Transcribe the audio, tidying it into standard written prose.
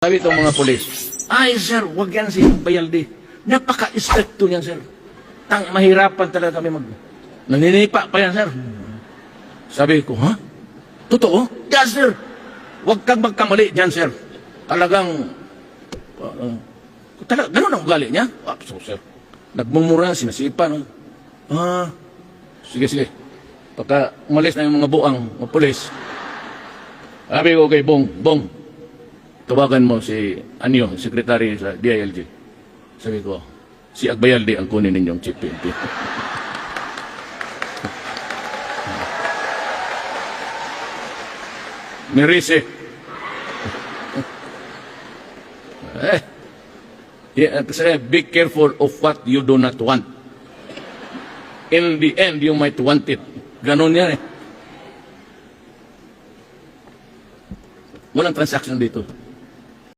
Sabi itong mga polis, ay sir, wag yan si Bayaldi. Napaka-stricto niyan sir. Mahirapan talaga kami naninipa pa yan sir. Sabi ko, ha? Totoo? Yes sir. Wag kang magkamali dyan sir. Talagang, ganun ang ugali niya. So sir, nagmumura, sinasipa. No? Sige. Pagka umalis na yung mga buang, mga polis, sabi ko kay Bong, tawagan mo si Anyo, sekretary sa DILG. Sabi ko, si Agbayaldi ang kunin ninyong chief PNP. Mirise. Be careful of what you do not want. In the end, you might want it. Ganon yan eh. Walang transaction dito.